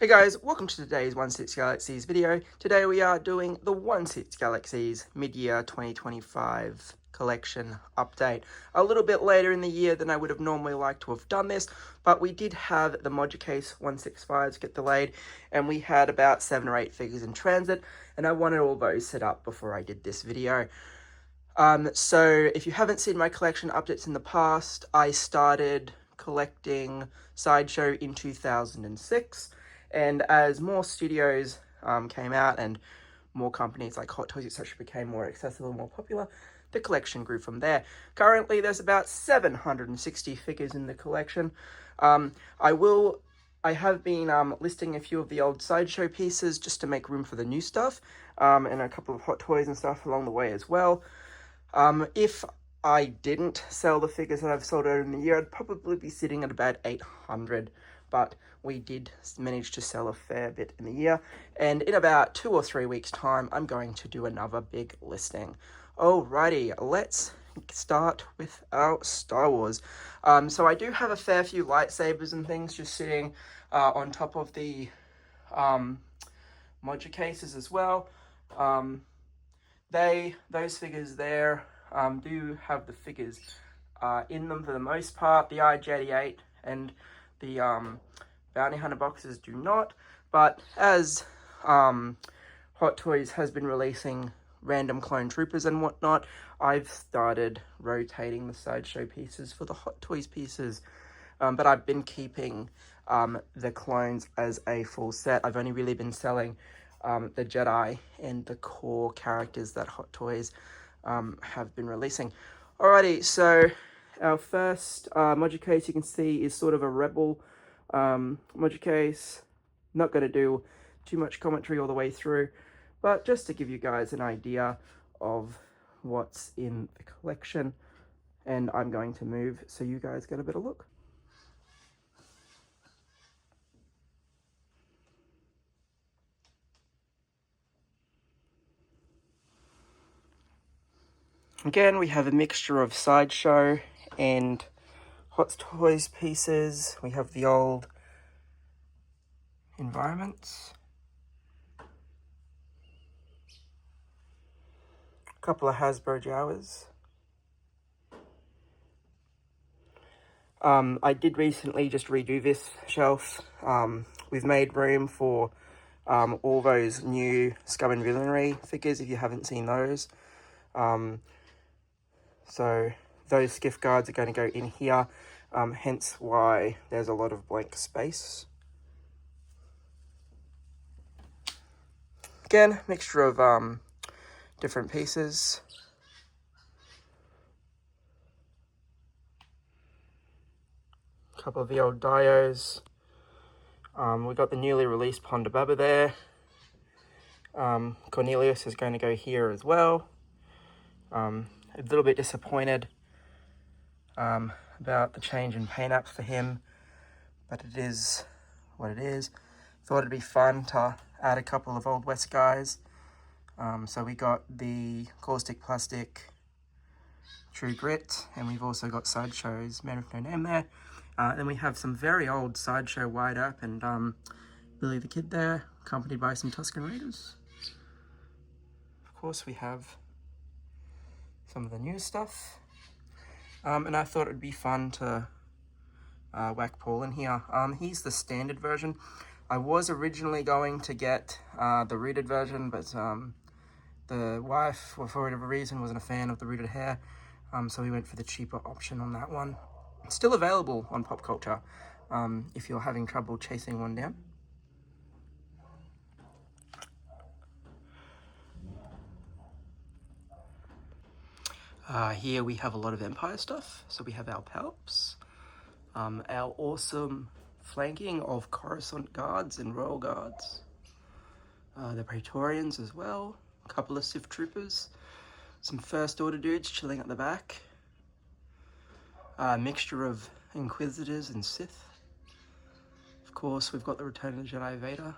Hey guys, welcome to today's 1/6 Galaxies video. Today we are doing the 1/6 Galaxies mid-year 2025 collection update. A little bit later in the year than I would have normally liked to have done this, but we did have the module case 165s get delayed, and we had about 7 or 8 figures in transit, and I wanted all those set up before I did this video. So if you haven't seen my collection updates in the past, I started collecting Sideshow in 2006. And as more studios came out and more companies like Hot Toys, etc., became more accessible and more popular, the collection grew from there. Currently, there's about 760 figures in the collection. I have been listing a few of the old Sideshow pieces just to make room for the new stuff, and a couple of Hot Toys and stuff along the way as well. If I didn't sell the figures that I've sold earlier in the year, I'd probably be sitting at about 800, but we did manage to sell a fair bit in the year, and in about 2 or 3 weeks time I'm going to do another big listing. Alrighty, let's start with our Star Wars. So I do have a fair few lightsabers and things just sitting on top of the module cases as well. Those figures there do have the figures in them for the most part. The IG-88 and the Bounty Hunter boxes do not, but as Hot Toys has been releasing random clone troopers and whatnot, I've started rotating the Sideshow pieces for the Hot Toys pieces, but I've been keeping the clones as a full set. I've only really been selling the Jedi and the core characters that Hot Toys have been releasing. Alrighty, so our first module case you can see is sort of a Rebel module case. Not going to do too much commentary all the way through, but just to give you guys an idea of what's in the collection, and I'm going to move so you guys get a better look. Again, we have a mixture of Sideshow and Hot Toys pieces. We have the old environments, a couple of Hasbro Jawas. I did recently just redo this shelf. We've made room for all those new Scum and Villainy figures if you haven't seen those. So those skiff guards are going to go in here, hence why there's a lot of blank space. Again, mixture of different pieces. A couple of the old dios. We got the newly released Ponda Baba there. Cornelius is going to go here as well. A little bit disappointed about the change in paint apps for him, but it is what it is. Thought it'd be fun to add a couple of Old West guys. So we got the Caustic Plastic True Grit, and we've also got Sideshow's Man with No Name there. Then we have some very old Sideshow Wide Up and Billy the Kid there, accompanied by some Tusken Raiders. Of course, we have some of the new stuff. And I thought it would be fun to whack Paul in here. He's the standard version. I was originally going to get the rooted version, but the wife, for whatever reason, wasn't a fan of the rooted hair. So we went for the cheaper option on that one. It's still available on Pop Culture if you're having trouble chasing one down. Here we have a lot of Empire stuff. So we have our Palps, our awesome flanking of Coruscant Guards and Royal Guards, the Praetorians as well, a couple of Sith Troopers, some First Order dudes chilling at the back, a mixture of Inquisitors and Sith. Of course, we've got the Return of the Jedi Vader.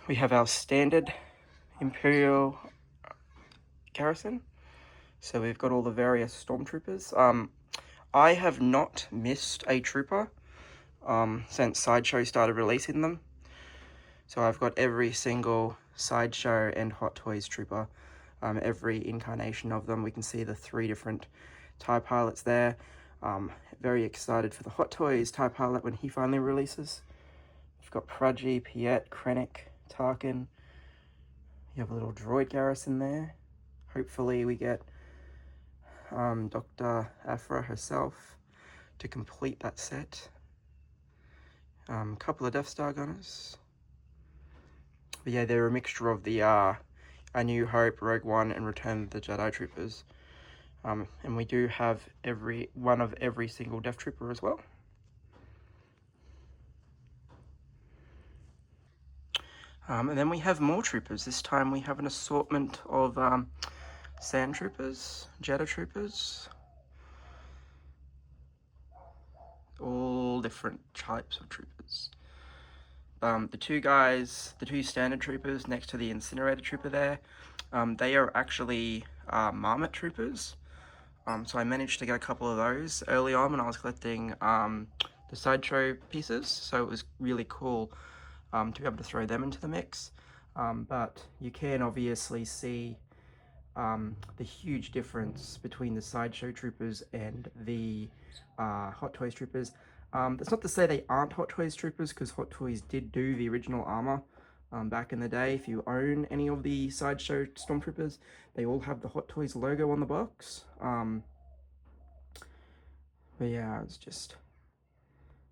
We have our standard Imperial garrison. So we've got all the various stormtroopers. I have not missed a trooper since Sideshow started releasing them. So I've got every single Sideshow and Hot Toys trooper, every incarnation of them. We can see the 3 different TIE pilots there. Very excited for the Hot Toys TIE pilot when he finally releases. We've got Prudgy, Piet, Krennic, Tarkin. You have a little droid garrison there. Hopefully we get Dr. Aphra herself to complete that set. A couple of Death Star gunners. But yeah, they're a mixture of the A New Hope, Rogue One, and Return of the Jedi troopers. And we do have one of every single Death Trooper as well. And then we have more troopers. This time we have an assortment of Sand Troopers, Jedi Troopers. All different types of troopers. The two standard troopers next to the incinerator trooper there, they are actually Marmot troopers. So I managed to get a couple of those early on when I was collecting the Sideshow pieces. So it was really cool to be able to throw them into the mix. But you can obviously see the huge difference between the Sideshow troopers and the Hot Toys troopers. That's not to say they aren't Hot Toys troopers, because Hot Toys did do the original armor back in the day. If you own any of the Sideshow Stormtroopers, they all have the Hot Toys logo on the box. But yeah, it's just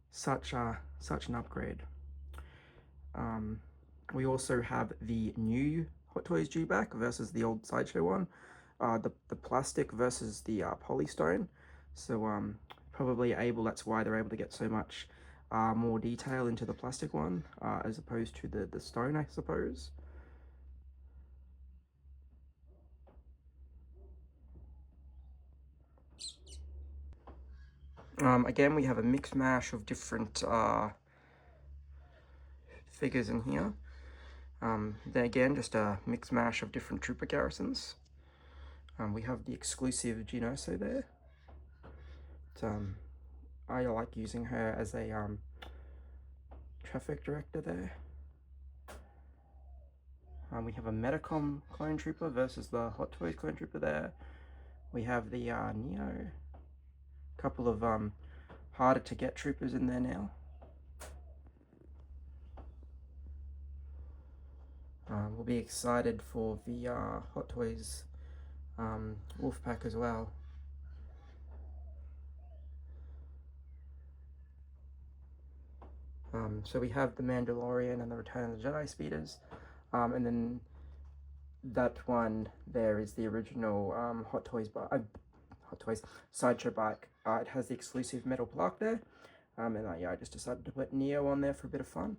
such an upgrade. We also have the new Hot Toys due back versus the old Sideshow one. The plastic versus the polystone. So probably that's why they're able to get so much more detail into the plastic one as opposed to the stone, I suppose. Again, we have a mixed mash of different figures in here. Then again, just a mixed mash of different trooper garrisons. We have the exclusive Genoso there. I like using her as a traffic director there. We have a Metacom clone trooper versus the Hot Toys clone trooper there. We have the Neo. Couple of harder to get troopers in there now. We'll be excited for the Hot Toys Wolfpack as well. So we have the Mandalorian and the Return of the Jedi speeders, and then that one there is the original Hot Toys Sideshow bike. It has the exclusive metal plaque there, and yeah, I just decided to put Neo on there for a bit of fun.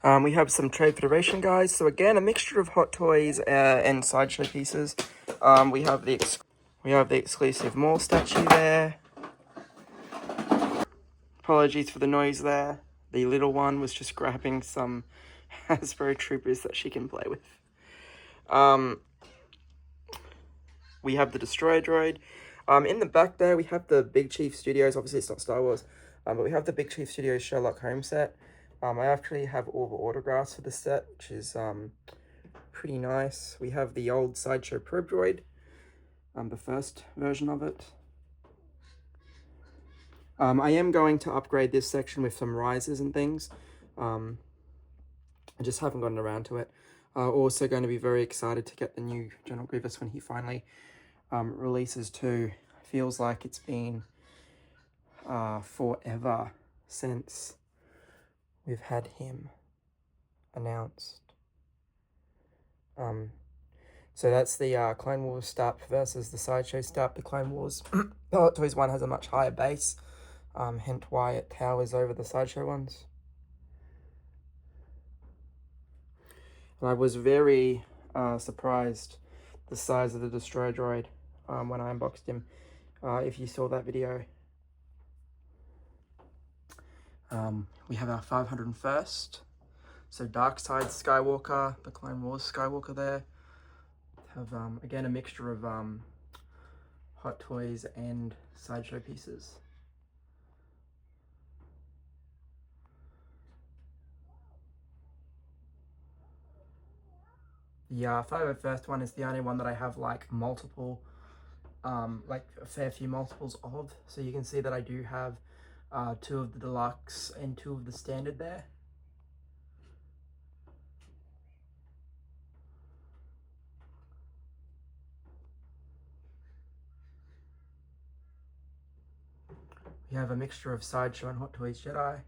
We have some Trade Federation guys. So again, a mixture of Hot Toys and Sideshow pieces. We have the exclusive Maul statue there. Apologies for the noise there. The little one was just grabbing some Hasbro troopers that she can play with. We have the Destroyer droid. In the back there, we have the Big Chief Studios. Obviously, it's not Star Wars, but we have the Big Chief Studios Sherlock Holmes set. I actually have all the autographs for the set, which is pretty nice. We have the old Sideshow Probe droid, the first version of it. I am going to upgrade this section with some risers and things. I just haven't gotten around to it. Also going to be very excited to get the new General Grievous when he finally releases too. Feels like it's been forever since we've had him announced. So that's the Clone Wars Stap versus the Sideshow Stap. The Clone Wars Hot Toys one has a much higher base, hence why it towers over the Sideshow ones. And I was very surprised the size of the Destroyer droid. when I unboxed him, if you saw that video. We have our 501st. So Dark Side Skywalker, the Clone Wars Skywalker there. Have, again, a mixture of Hot Toys and Sideshow pieces. The 501st one is the only one that I have like multiple, like a fair few multiples of. So you can see that I do have 2 of the deluxe and 2 of the standard there. We have a mixture of Sideshow and Hot Toys Jedi.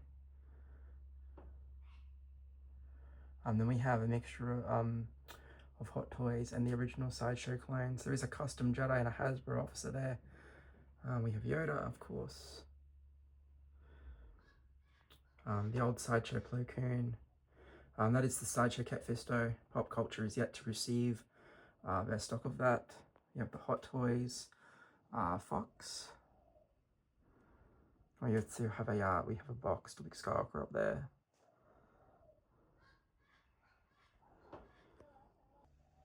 Then we have a mixture of Hot Toys and the original Sideshow clones. There is a custom Jedi and a Hasbro officer there. We have Yoda, of course. The old Sideshow Plo Koon. That is the Sideshow Cat Fisto. Pop Culture is yet to receive their stock of that. You have the Hot Toys, Fox. Oh, you have to have a we have a box Luke Skywalker up there.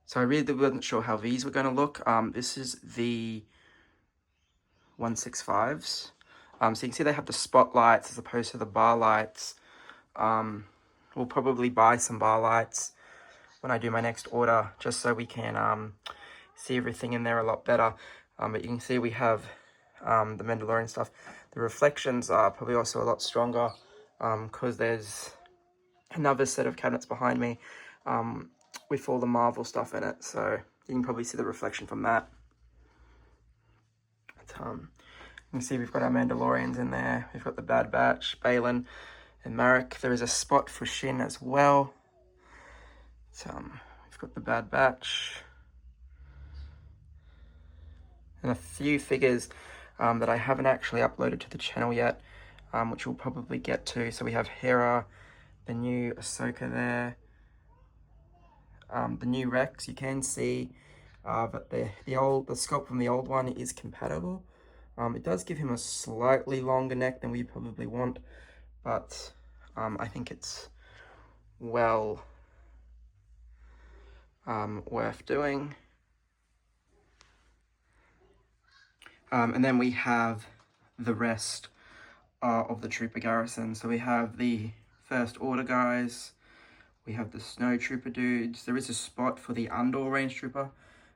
So I really wasn't sure how these were going to look. This is the 165s. So you can see they have the spotlights as opposed to the bar lights. We'll probably buy some bar lights when I do my next order, just so we can see everything in there a lot better. But you can see we have the Mandalorian stuff. The reflections are probably also a lot stronger because there's another set of cabinets behind me with all the Marvel stuff in it. So you can probably see the reflection from that. But, you can see we've got our Mandalorians in there. We've got the Bad Batch, Balin, and Marek. There is a spot for Shin as well. So, we've got the Bad Batch. And a few figures that I haven't actually uploaded to the channel yet, which we'll probably get to. So we have Hera, the new Ahsoka there, the new Rex. You can see that the sculpt from the old one is compatible. It does give him a slightly longer neck than we probably want, but I think it's well worth doing. And then we have the rest of the Trooper Garrison. So we have the First Order guys, we have the Snow Trooper dudes. There is a spot for the Andor Range Trooper,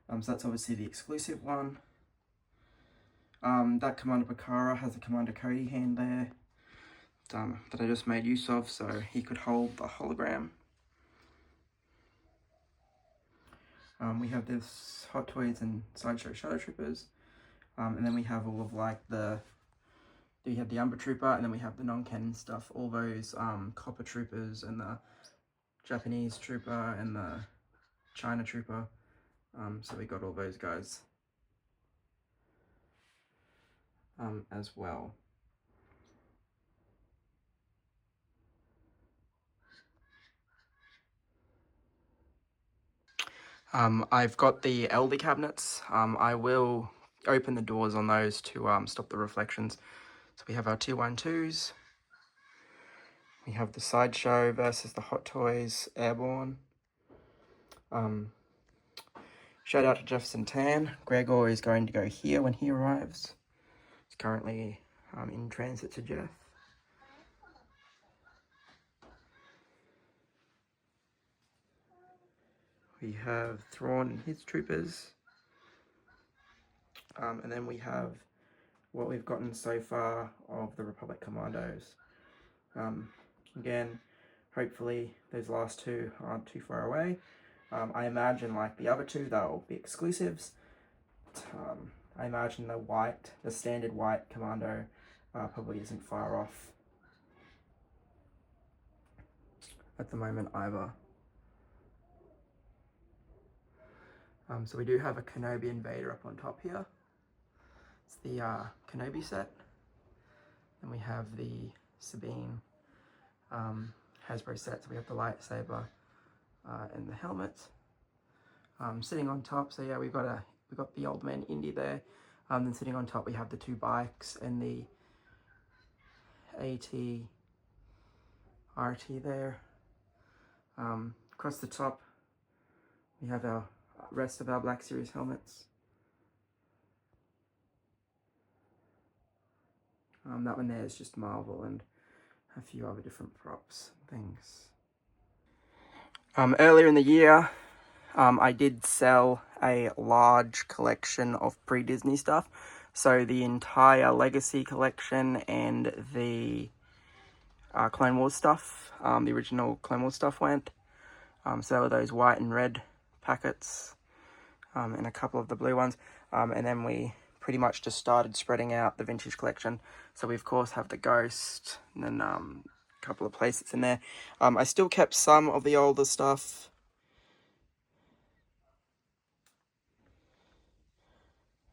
so that's obviously the exclusive one. That Commander Bakara has a Commander Cody hand there that I just made use of, so he could hold the hologram. We have this Hot Toys and Sideshow Shadow Troopers. And then we have all of like we have the Umber Trooper, and then we have the non-canon stuff, all those Copper Troopers and the Japanese Trooper and the China Trooper. So we got all those guys as well. I've got the Elder cabinets. I will open the doors on those to stop the reflections. So we have our 212s. We have the Sideshow versus the Hot Toys Airborne. Shout out to Jefferson Tan. Gregor is going to go here when he arrives. He's currently in transit to Jeff. We have Thrawn and his troopers. And then we have what we've gotten so far of the Republic Commandos. Again, hopefully those last two aren't too far away. I imagine like the other two, they'll be exclusives. I imagine the standard white Commando probably isn't far off at the moment either. So we do have a Kenobi Invader up on top here. It's the Kenobi set. Then we have the Sabine Hasbro set. So we have the lightsaber and the helmet sitting on top. So yeah, we've got a we've got the Old Man Indy there. Then sitting on top we have the 2 bikes and the AT RT there. Across the top we have our rest of our Black Series helmets. That one there is just Marvel and a few other different props and things. Earlier in the year, I did sell a large collection of pre-Disney stuff. So the entire Legacy collection and the Clone Wars stuff, the original Clone Wars stuff went. So there were those white and red packets and a couple of the blue ones. And then we pretty much just started spreading out the vintage collection. So we of course have the Ghost and then a couple of places in there. I still kept some of the older stuff.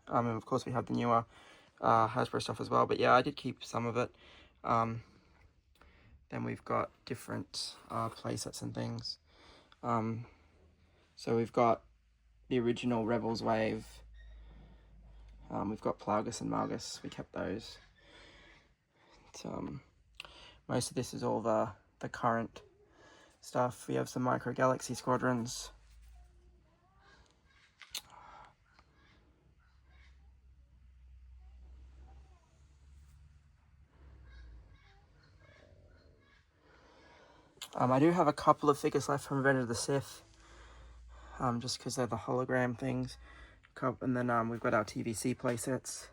And of course we have the newer Hasbro stuff as well. But yeah, I did keep some of it. Then we've got different playsets and things. So we've got the original Rebels Wave. We've got Plagus and Malgus. We kept those. Most of this is all the current stuff. We have some Micro Galaxy Squadrons. I do have a couple of figures left from Revenge of the Sith, just because they're the hologram things. And then we've got our TVC playsets.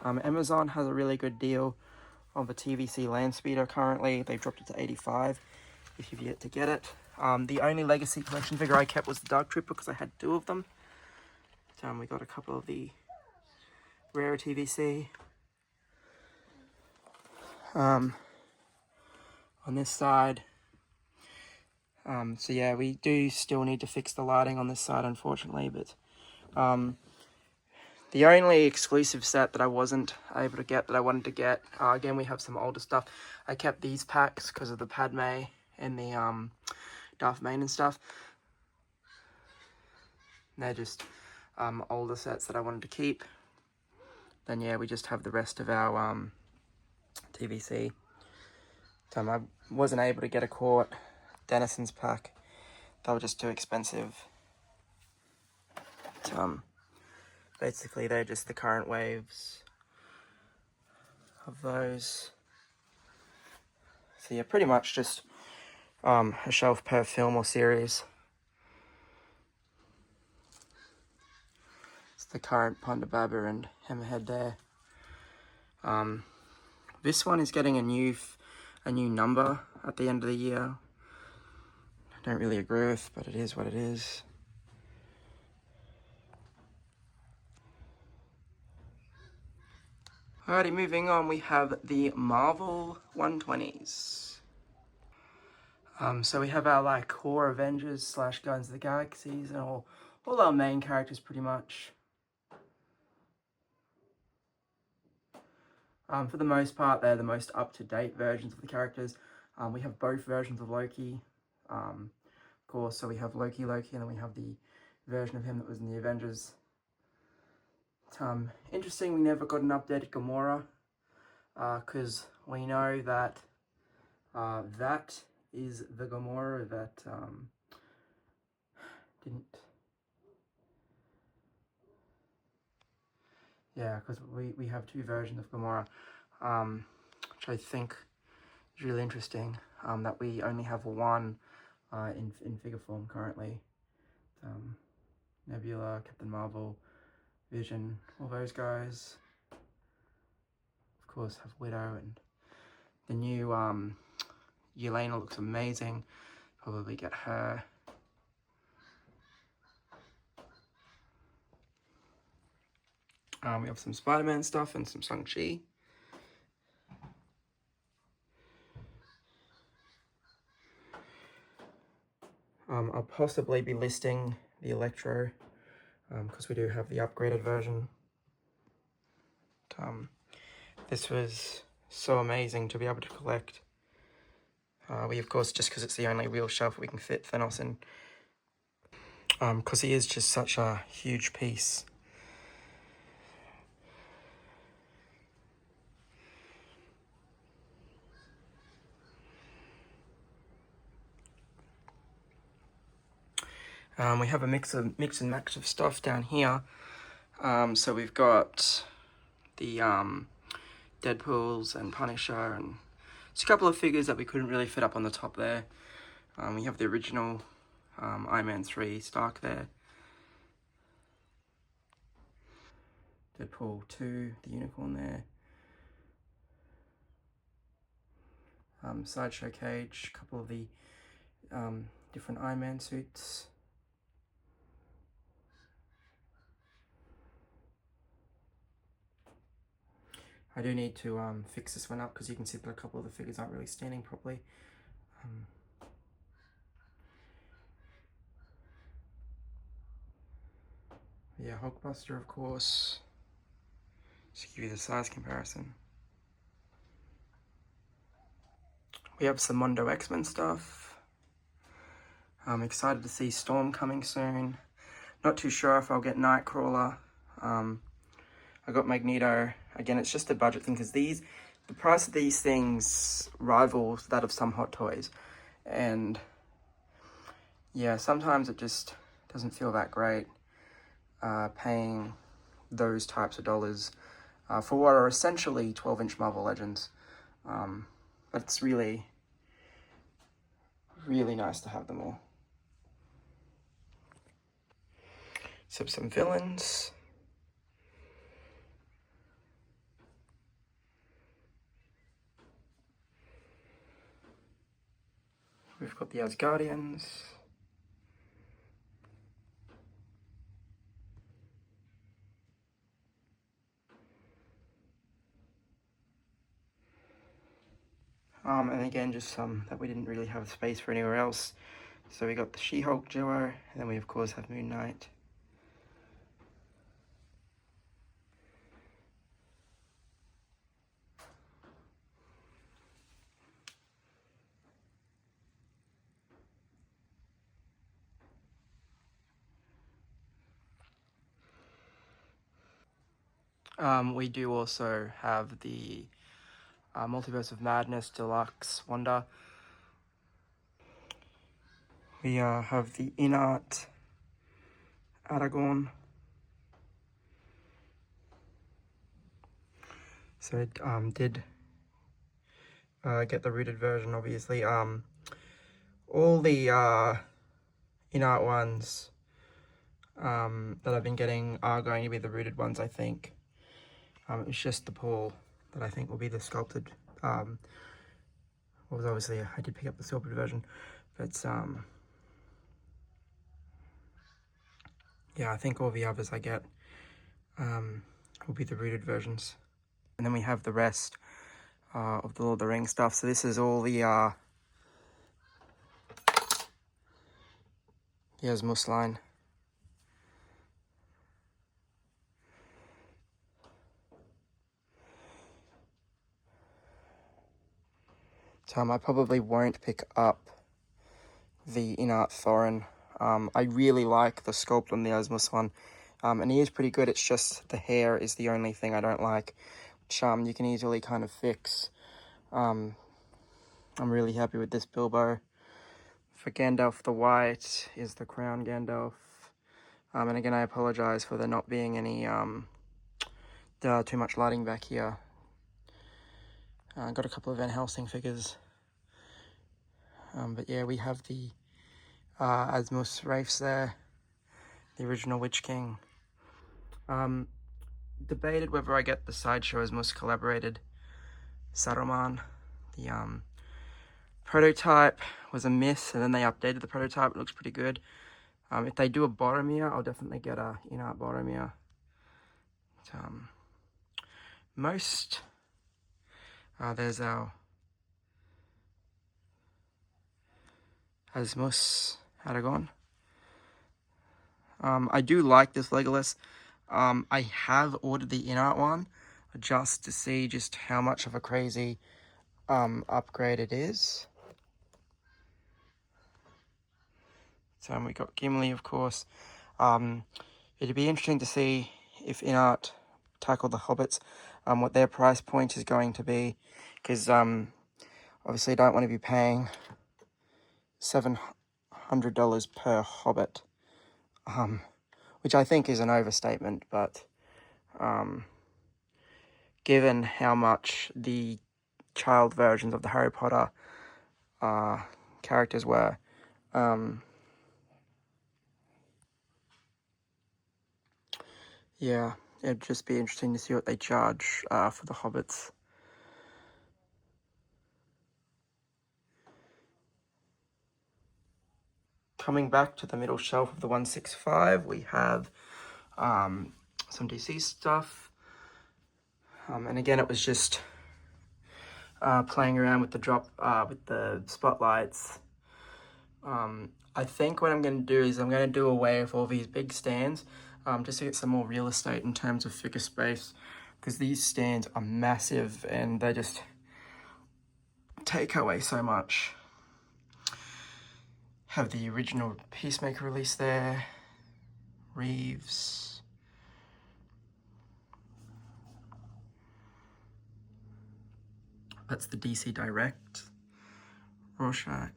Amazon has a really good deal on the TVC Land Speeder currently. They've dropped it to 85 if you've yet to get it. The only Legacy collection figure I kept was the Dark Trooper because I had 2 of them. We got a couple of the rare TVC. On this side. So yeah, we do still need to fix the lighting on this side, unfortunately, but the only exclusive set that I wasn't able to get that I wanted to get, again, we have some older stuff. I kept these packs because of the Padme and the Darth Vader and stuff. And they're just older sets that I wanted to keep. Then yeah, we just have the rest of our TVC. I wasn't able to get a Court Denizens pack. They were just too expensive. Basically, they're just the current waves of those. So yeah, pretty much just a shelf per film or series. It's the current Ponda Baba and Hammerhead there. This one is getting a new number at the end of the year. I don't really agree with, but it is what it is. Alrighty, moving on, we have the Marvel 120s. So we have our core Avengers / Guardians of the Galaxies and all our main characters pretty much. For the most part, they're the most up-to-date versions of the characters. We have both versions of Loki, of course. So we have Loki, and then we have the version of him that was in the Avengers. Interesting, we never got an updated Gamora, because we know that that is the Gamora that didn't... Yeah, because we have 2 versions of Gamora, which I think is really interesting, that we only have one in figure form currently. Nebula, Captain Marvel, Vision, all those guys. Of course, have Widow, and the new Yelena looks amazing. Probably get her. We have some Spider-Man stuff and some Shang-Chi. I'll possibly be listing the Electro, because we do have the upgraded version. This was so amazing to be able to collect. We, of course, just because it's the only real shelf we can fit Thanos in. Because he is just such a huge piece. We have a mix and match of stuff down here. So we've got the Deadpools and Punisher, and just a couple of figures that we couldn't really fit up on the top there. We have the original Iron Man 3 Stark there. Deadpool 2, the unicorn there. Sideshow Cage, a couple of the different Iron Man suits. I do need to fix this one up because you can see that a couple of the figures aren't really standing properly. Yeah, Hulkbuster, of course. Just to give you the size comparison. We have some Mondo X-Men stuff. I'm excited to see Storm coming soon. Not too sure if I'll get Nightcrawler. I got Magneto. Again, it's just a budget thing because the price of these things rivals that of some Hot Toys. And yeah, sometimes it just doesn't feel that great paying those types of dollars for what are essentially 12-inch Marvel Legends. But it's really, really nice to have them all. So some villains. We've got the Asgardians. And again, just some that we didn't really have space for anywhere else. So we got the She-Hulk duo, and then we of course have Moon Knight. We do also have the Multiverse of Madness Deluxe Wanda. We have the Inart Aragorn. So it did get the rooted version, obviously. All the Inart ones that I've been getting are going to be the rooted ones, I think. It's just the Paul that I think will be the sculpted. Was obviously, I did pick up the sculpted version, but yeah, I think all the others I get will be the rooted versions. And then we have the rest of the Lord of the Rings stuff. So this is all the Asmus line. I probably won't pick up the Inart Thorin. I really like the sculpt on the Asmus one, and he is pretty good. It's just the hair is the only thing I don't like, which you can easily kind of fix. I'm really happy with this Bilbo. For Gandalf the White is the Crown Gandalf. And again, I apologize for there not being any too much lighting back here. Got a couple of Van Helsing figures. But yeah, we have the Asmus Wraiths there, the original Witch King. Debated whether I get the Sideshow Asmus collaborated Saruman. The prototype was a miss, and then they updated the prototype. It looks pretty good. If they do a Boromir, I'll definitely get a Inart Boromir. Most there's our Asmus Aragorn. I do like this Legolas. I have ordered the Inart one just to see just how much of a crazy upgrade it is. we got Gimli, of course. It'd be interesting to see if InArt tackle the Hobbits, what their price point is going to be, because obviously don't want to be paying $700 per Hobbit, which I think is an overstatement, but given how much the child versions of the Harry Potter characters were, yeah, it'd just be interesting to see what they charge for the Hobbits. Coming back to the middle shelf of the 165, we have some DC stuff. And again, it was just playing around with the spotlights. I think what I'm going to do is I'm going to do away with all these big stands, just to get some more real estate in terms of figure space, because these stands are massive and they just take away so much. Have the original Peacemaker release there, Reeves. That's the DC Direct, Rorschach.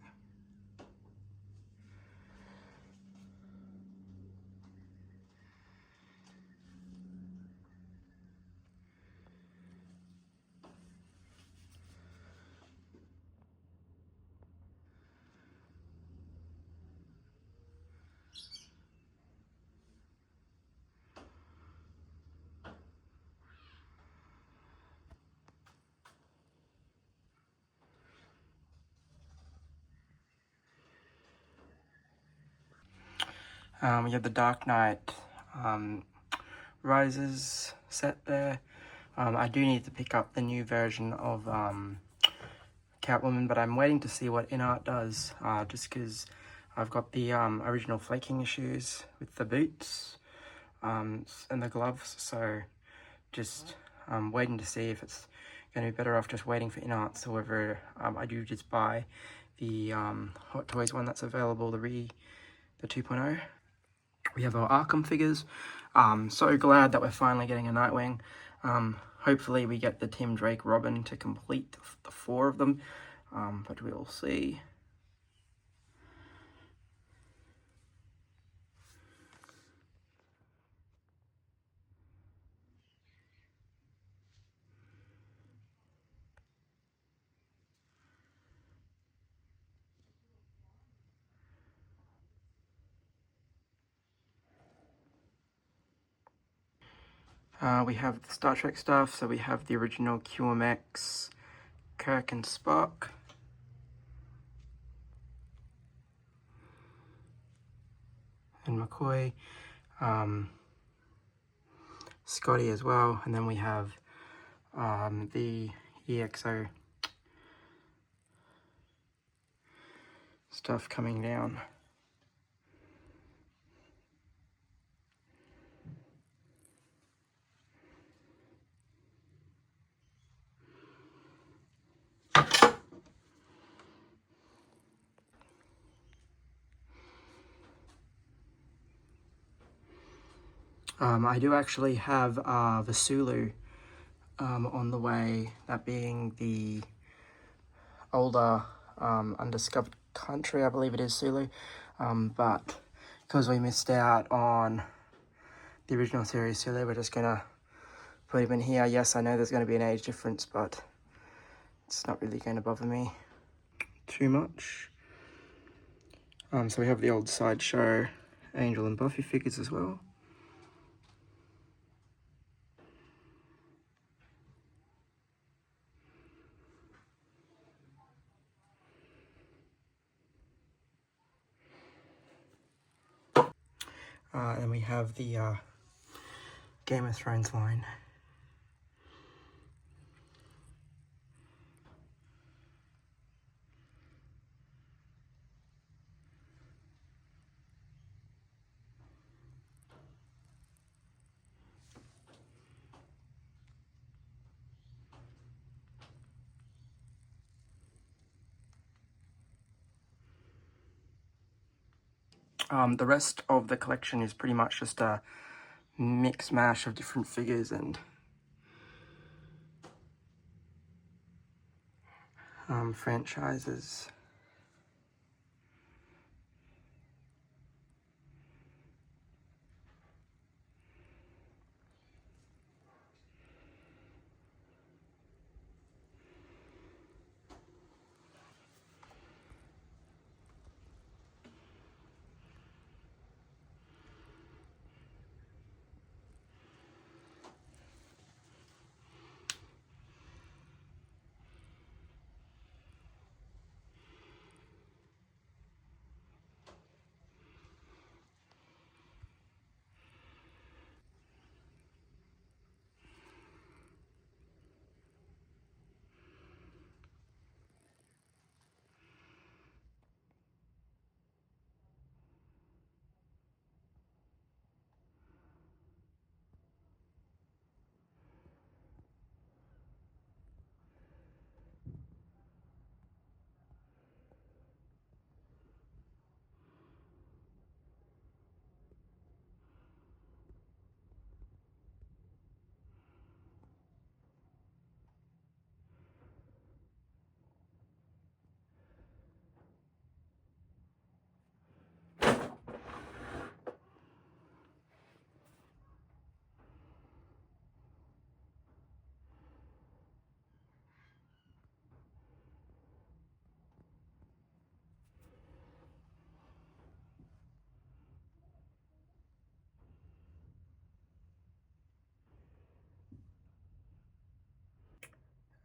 We have the Dark Knight Rises set there. I do need to pick up the new version of Catwoman, but I'm waiting to see what InArt does, just because I've got the original flaking issues with the boots and the gloves, so just waiting to see if it's going to be better off just waiting for InArt, so whether I do just buy the Hot Toys one that's available, the 2.0. We have our Arkham figures. So glad that we're finally getting a Nightwing. Hopefully we get the Tim Drake Robin to complete the 4 of them, but we'll see. We have the Star Trek stuff, so we have the original QMX, Kirk and Spock. And McCoy, Scotty as well, and then we have the EXO stuff coming down. I do actually have Vasulu on the way, that being the older undiscovered country, I believe it is Sulu, but because we missed out on the original series Sulu, we're just gonna put him in here. Yes, I know there's going to be an age difference, but it's not really going to bother me too much. So we have the old Sideshow Angel and Buffy figures as well. And we have the Game of Thrones line. The rest of the collection is pretty much just a mix mash of different figures and franchises.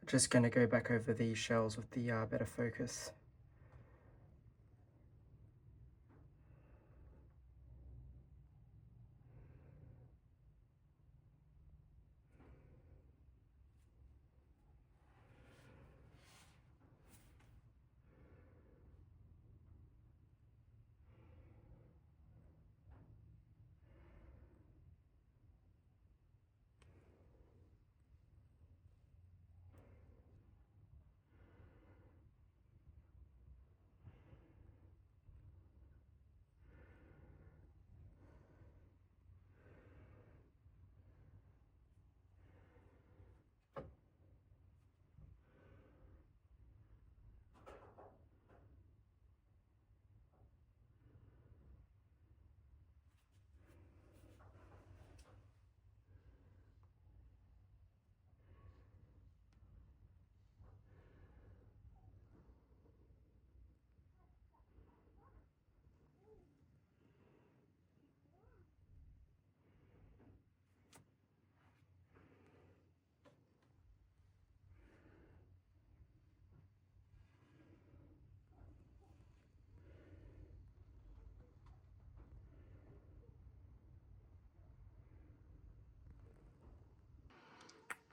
Just going to go back over these shells with the better focus.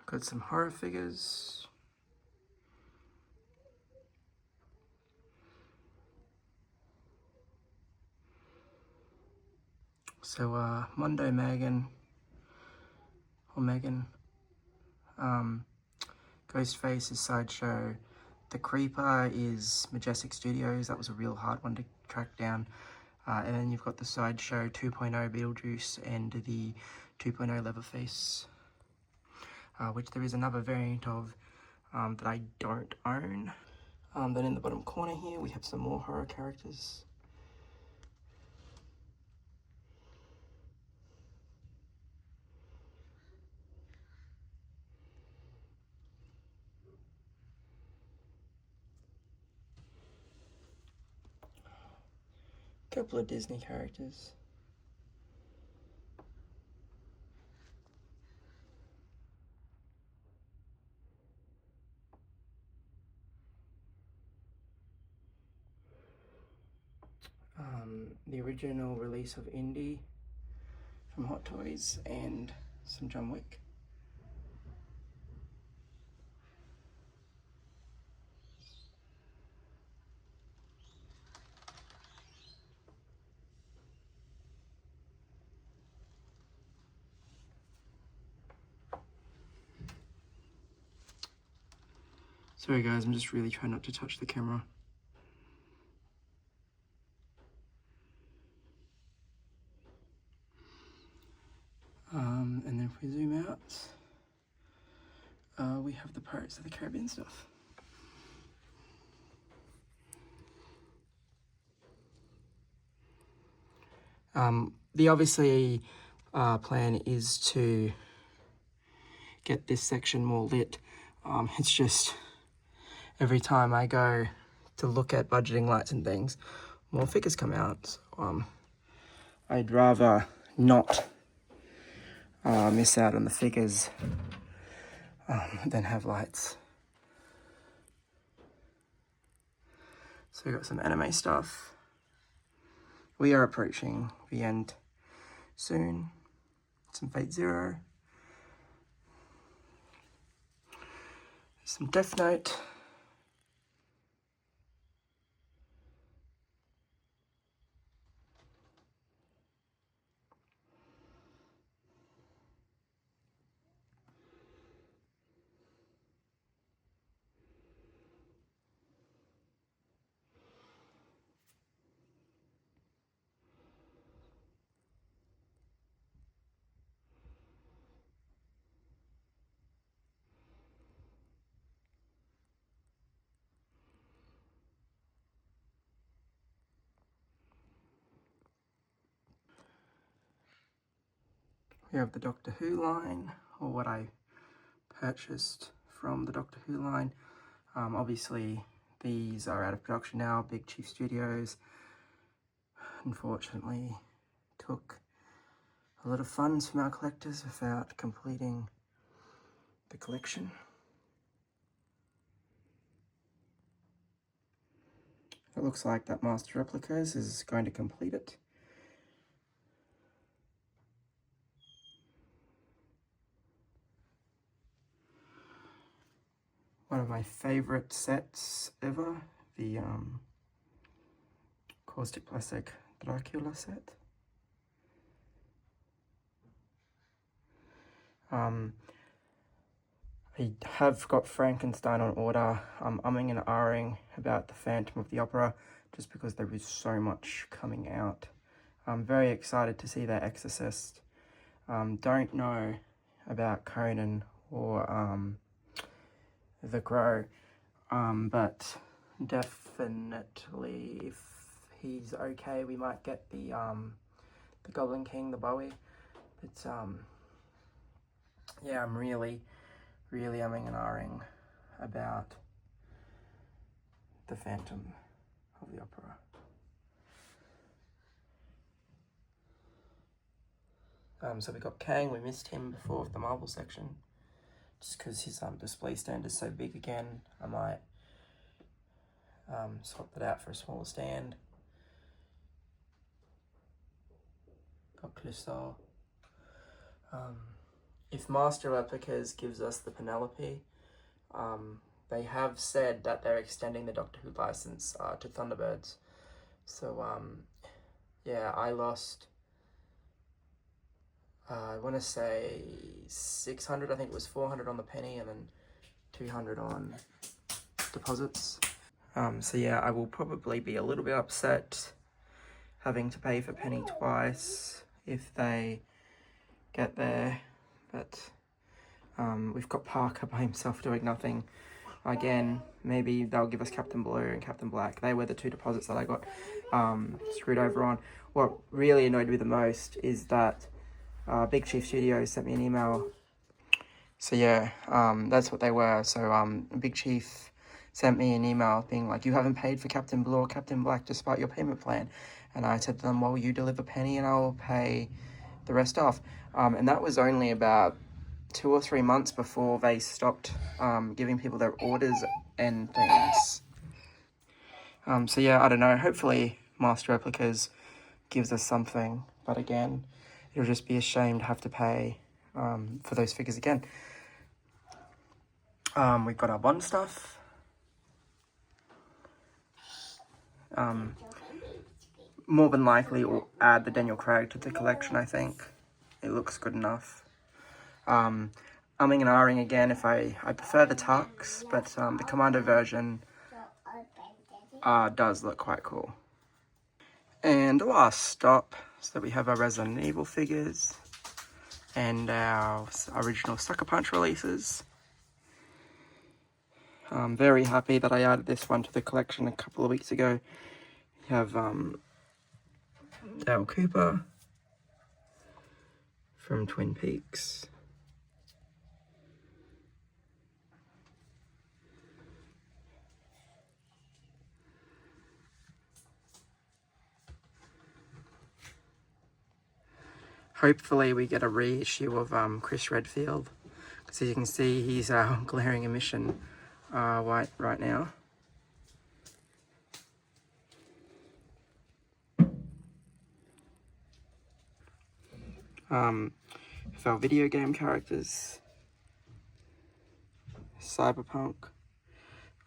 Got some horror figures. So Mondo Megan, or Megan, Ghostface is Sideshow. The Creeper is Majestic Studios. That was a real hard one to track down. And then you've got the Sideshow 2.0 Beetlejuice and the 2.0 Leatherface, which there is another variant of that I don't own. Then in the bottom corner here we have some more horror characters. Couple of Disney characters. The original release of Indy from Hot Toys and some John Wick. Sorry guys, I'm just really trying not to touch the camera. we have the Pirates of the Caribbean stuff. The obviously plan is to get this section more lit. It's just every time I go to look at budgeting lights and things, more figures come out. So, I'd rather not miss out on the figures than have lights. So we got some anime stuff. We are approaching the end soon. Some Fate Zero. Some Death Note. We have the Doctor Who line, or what I purchased from the Doctor Who line. Obviously, these are out of production now. Big Chief Studios, unfortunately, took a lot of funds from our collectors without completing the collection. It looks like that Master Replicas is going to complete it. One of my favorite sets ever, the Caustic Plastic Dracula set. I have got Frankenstein on order. I'm umming and ahhing about the Phantom of the Opera just because there is so much coming out. I'm very excited to see that Exorcist. Don't know about Conan or The Crow, but definitely if he's okay, we might get the Goblin King, the Bowie. But yeah, I'm really umming and ahhing about the Phantom of the Opera. So we got Kang. We missed him before with the Marvel section, just because his display stand is so big again. I might swap that out for a smaller stand. Got Callisto. If Master Replicas gives us the Penelope, they have said that they're extending the Doctor Who license to Thunderbirds. So yeah, I lost, I want to say 600, I think it was 400 on the penny and then 200 on deposits. So yeah, I will probably be a little bit upset having to pay for penny twice if they get there, but we've got Parker by himself doing nothing. Again, maybe they'll give us Captain Blue and Captain Black. They were the two deposits that I got screwed over on. What really annoyed me the most is that Big Chief Studios sent me an email. So yeah, that's what they were. So Big Chief sent me an email being like, you haven't paid for Captain Blue or Captain Black despite your payment plan. And I said to them, well, you deliver penny and I'll pay the rest off. And that was only about 2 or 3 months before they stopped giving people their orders and things. So yeah, I don't know. Hopefully Master Replicas gives us something. But again, it'll just be a shame to have to pay for those figures again. We've got our Bond stuff. More than likely we'll add the Daniel Craig to the collection, I think. It looks good enough. Umming and ahhing again if I prefer the Tux, but the Commando version does look quite cool. And the last stop, so we have our Resident Evil figures and our original Sucker Punch releases. I'm very happy that I added this one to the collection a couple of weeks ago. You have Dale Cooper from Twin Peaks. Hopefully we get a reissue of Chris Redfield, because as you can see he's glaring emission right now. For our video game characters, Cyberpunk.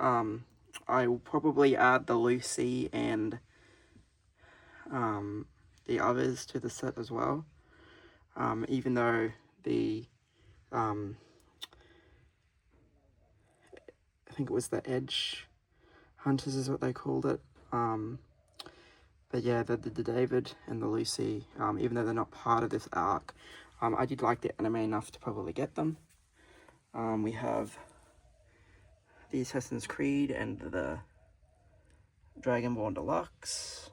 I will probably add the Lucy and the others to the set as well. Even though the I think it was the Edge Hunters is what they called it. But yeah, the David and the Lucy, even though they're not part of this arc, I did like the anime enough to probably get them. We have the Assassin's Creed and the Dragonborn Deluxe.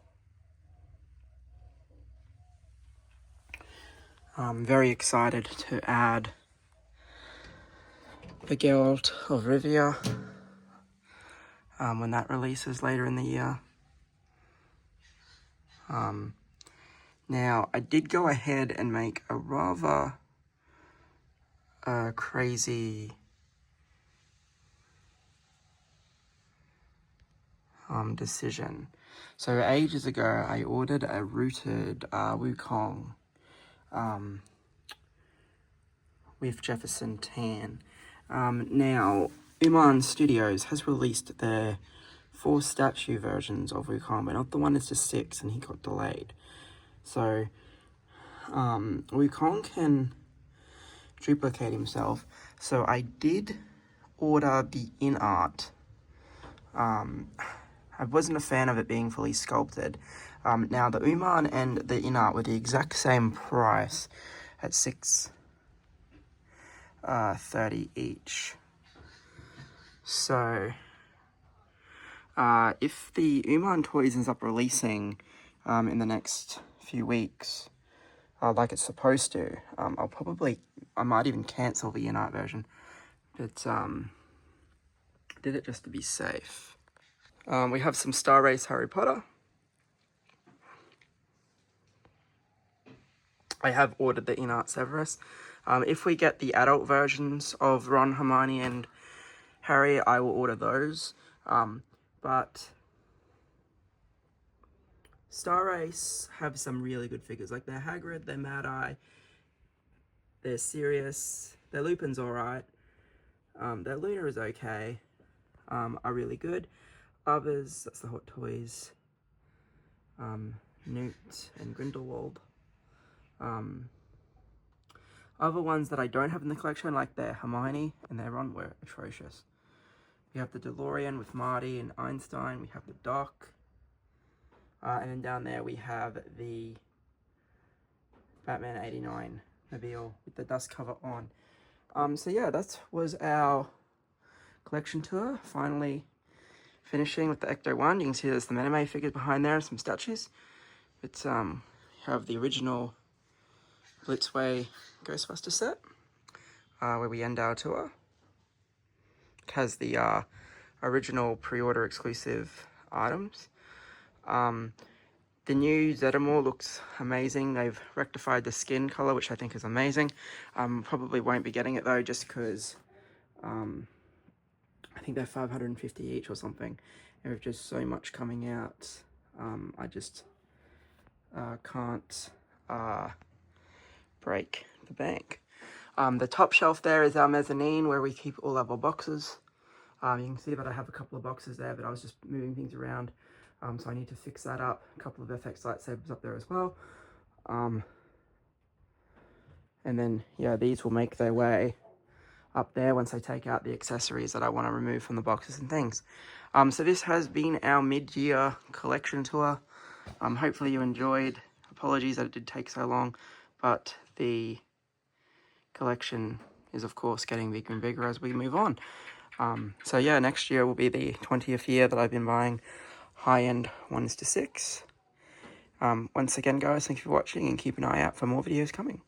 I'm very excited to add the Geralt of Rivia when that releases later in the year. Now, I did go ahead and make a rather crazy decision. So ages ago, I ordered a rooted Wukong with Jefferson Tan. Now, Uman Studios has released their 4 statue versions of Wukong, but not the one that's just 6, and he got delayed. So, Wukong can duplicate himself. So I did order the in art. I wasn't a fan of it being fully sculpted. Now the Uman and the in art were the exact same price at $6.30 each. So if the Uman Toys ends up releasing in the next few weeks, like it's supposed to, I might even cancel the in-art version, but did it just to be safe. We have some Star Race Harry Potter. I have ordered the in-art Severus. If we get the adult versions of Ron, Hermione, and Harry, I will order those. But Star Race have some really good figures, like their Hagrid, their Mad Eye, their Sirius, their Lupin's alright, their Luna is okay, are really good. Others, that's the Hot Toys, Newt and Grindelwald. Other ones that I don't have in the collection, like their Hermione and their Ron, were atrocious. We have the DeLorean with Marty and Einstein, we have the Doc. And then down there we have the Batman 89 mobile with the dust cover on. So yeah, that was our collection tour. Finally finishing with the Ecto 1. You can see there's some anime figures behind there and some statues. But we have the original Blitzway Ghostbuster set, where we end our tour. It has the original pre-order exclusive items. The new Zeddemore looks amazing. They've rectified the skin color, which I think is amazing. Probably won't be getting it though, just because I think they're $550 each or something. And with just so much coming out, I just can't break the bank. The top shelf there is our mezzanine, where we keep all of our boxes. You can see that I have a couple of boxes there, but I was just moving things around. So I need to fix that up. A couple of FX lightsabers up there as well. And then, yeah, these will make their way up there once I take out the accessories that I want to remove from the boxes and things. So this has been our mid-year collection tour. Hopefully you enjoyed. Apologies that it did take so long, but the collection is, of course, getting bigger and bigger as we move on. So yeah, next year will be the 20th year that I've been buying high-end 1:6. Once again, guys, thank you for watching, and keep an eye out for more videos coming.